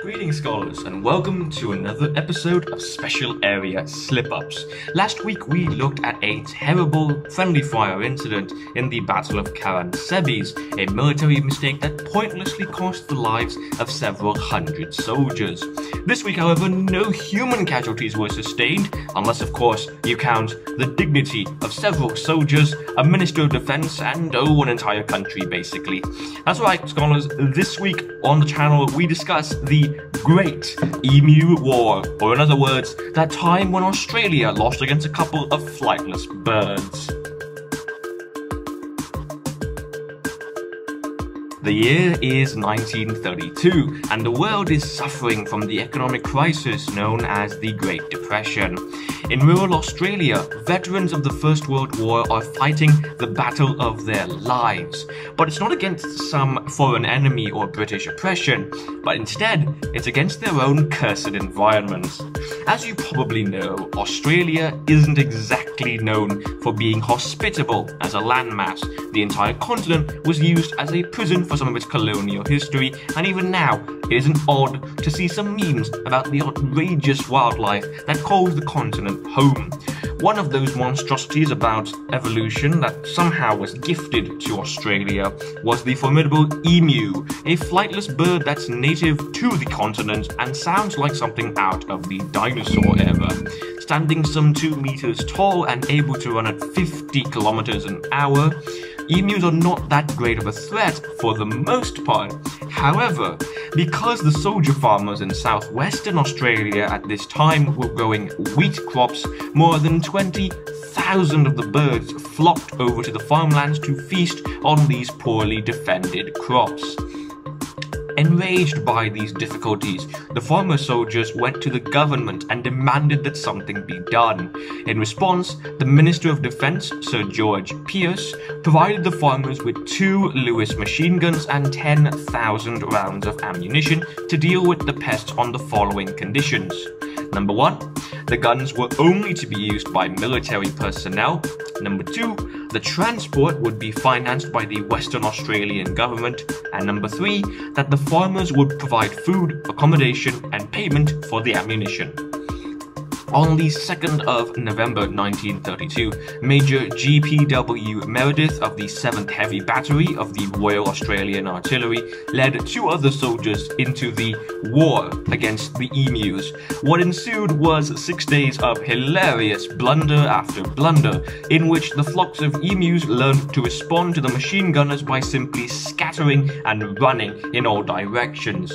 Greetings scholars and welcome to another episode of Special Area Slip-Ups. Last week we looked at a terrible friendly fire incident in the Battle of Karansebes, a military mistake that pointlessly cost the lives of several hundred soldiers. This week however, no human casualties were sustained, unless of course you count the dignity of several soldiers, a Minister of Defense and an entire country basically. That's right scholars, this week on the channel we discuss the Great Emu War, or in other words, that time when Australia lost against a couple of flightless birds. The year is 1932, and the world is suffering from the economic crisis known as the Great Depression. In rural Australia, veterans of the First World War are fighting the battle of their lives. But it's not against some foreign enemy or British oppression, but instead, it's against their own cursed environment. As you probably know, Australia isn't exactly known for being hospitable as a landmass. The entire continent was used as a prison for some of its colonial history, and even now, it isn't odd to see some memes about the outrageous wildlife that calls the continent home. One of those monstrosities about evolution that somehow was gifted to Australia was the formidable emu, a flightless bird that's native to the continent and sounds like something out of the dinosaur era. Standing some 2 meters tall and able to run at 50 kilometers an hour, emus are not that great of a threat for the most part. However, because the soldier farmers in southwestern Australia at this time were growing wheat crops, more than 20,000 of the birds flocked over to the farmlands to feast on these poorly defended crops. Enraged by these difficulties, the farmer soldiers went to the government and demanded that something be done. In response, the Minister of Defense, Sir George Pearce, provided the farmers with 2 Lewis machine guns and 10,000 rounds of ammunition to deal with the pests on the following conditions. Number 1, the guns were only to be used by military personnel. Number 2, the transport would be financed by the Western Australian government. And number 3, that the farmers would provide food, accommodation, and payment for the ammunition. On the 2nd of November 1932, Major G.P.W. Meredith of the 7th Heavy Battery of the Royal Australian Artillery led 2 other soldiers into the war against the emus. What ensued was 6 days of hilarious blunder after blunder, in which the flocks of emus learned to respond to the machine gunners by simply scattering and running in all directions.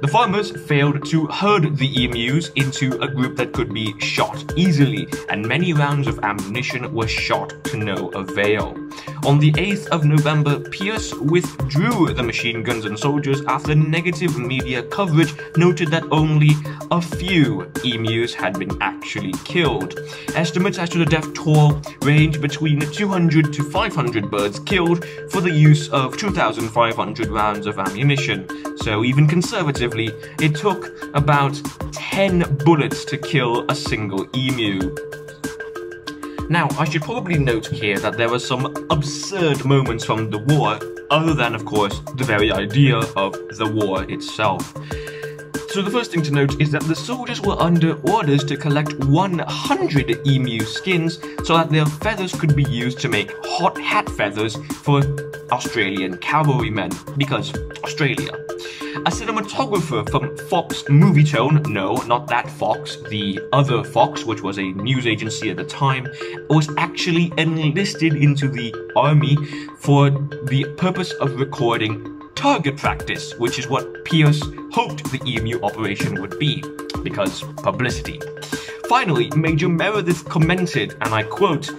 The farmers failed to herd the emus into a group that could be shot easily, and many rounds of ammunition were shot to no avail. On the 8th of November, Pearce withdrew the machine guns and soldiers after negative media coverage noted that only a few emus had been actually killed. Estimates as to the death toll range between 200 to 500 birds killed for the use of 2,500 rounds of ammunition. So even conservatively, it took about 10 bullets to kill a single emu. Now, I should probably note here that there were some absurd moments from the war, other than, of course, the very idea of the war itself. So the first thing to note is that the soldiers were under orders to collect 100 emu skins so that their feathers could be used to make hot hat feathers for Australian cavalrymen, because Australia. A cinematographer from Fox Movietone, no, not that Fox, the other Fox, which was a news agency at the time, was actually enlisted into the army for the purpose of recording target practice, which is what Pearce hoped the emu operation would be, because publicity. Finally, Major Meredith commented, and I quote,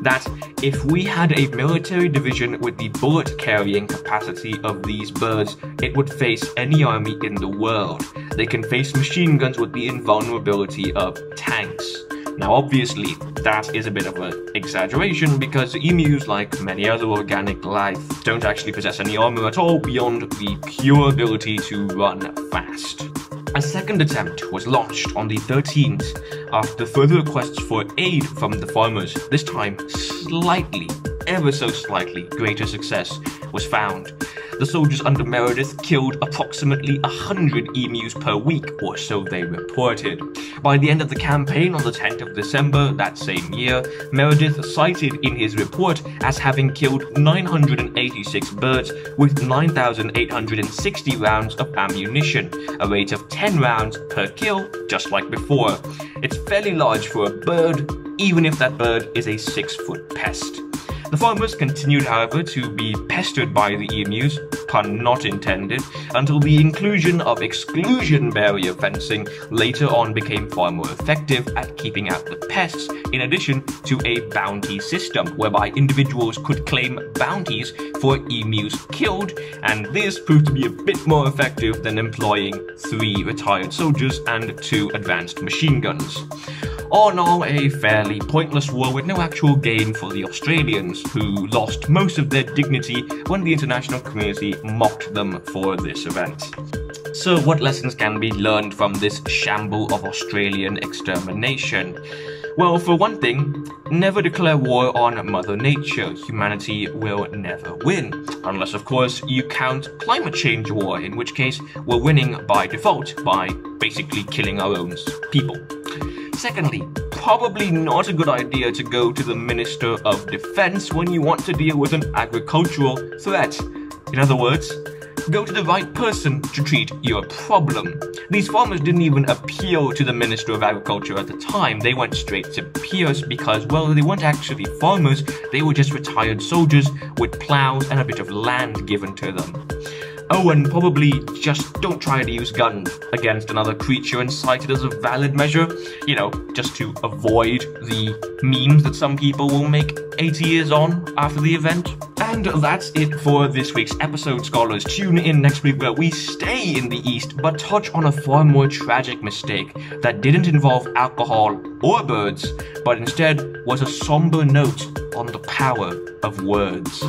that if we had a military division with the bullet-carrying capacity of these birds, it would face any army in the world. They can face machine guns with the invulnerability of tanks. Now obviously, that is a bit of an exaggeration because emus, like many other organic life, don't actually possess any armor at all beyond the pure ability to run fast. A second attempt was launched on the 13th after further requests for aid from the farmers. This time, ever so slightly, greater success was found. the soldiers under Meredith killed approximately 100 emus per week, or so they reported. By the end of the campaign on the 10th of December that same year, Meredith cited in his report as having killed 986 birds with 9,860 rounds of ammunition, a rate of 10 rounds per kill, just like before. It's fairly large for a bird, even if that bird is a 6-foot pest. The farmers continued, however, to be pestered by the emus, pun not intended, until the inclusion of exclusion barrier fencing later on became far more effective at keeping out the pests, in addition to a bounty system whereby individuals could claim bounties for emus killed, and this proved to be a bit more effective than employing 3 retired soldiers and 2 advanced machine guns. All in all, a fairly pointless war with no actual gain for the Australians, who lost most of their dignity when the international community mocked them for this event. So what lessons can be learned from this shamble of Australian extermination? Well, for one thing, never declare war on Mother Nature. Humanity will never win. Unless, of course, you count climate change war, in which case we're winning by default by basically killing our own people. Secondly, probably not a good idea to go to the Minister of Defense when you want to deal with an agricultural threat. In other words, go to the right person to treat your problem. These farmers didn't even appeal to the Minister of Agriculture at the time. They went straight to Pierce because, well, they weren't actually farmers, they were just retired soldiers with plows and a bit of land given to them. Oh, and probably just don't try to use guns against another creature and cite it as a valid measure, you know, just to avoid the memes that some people will make 80 years on after the event. And that's it for this week's episode, scholars. Tune in next week where we stay in the East, but touch on a far more tragic mistake that didn't involve alcohol or birds, but instead was a somber note on the power of words.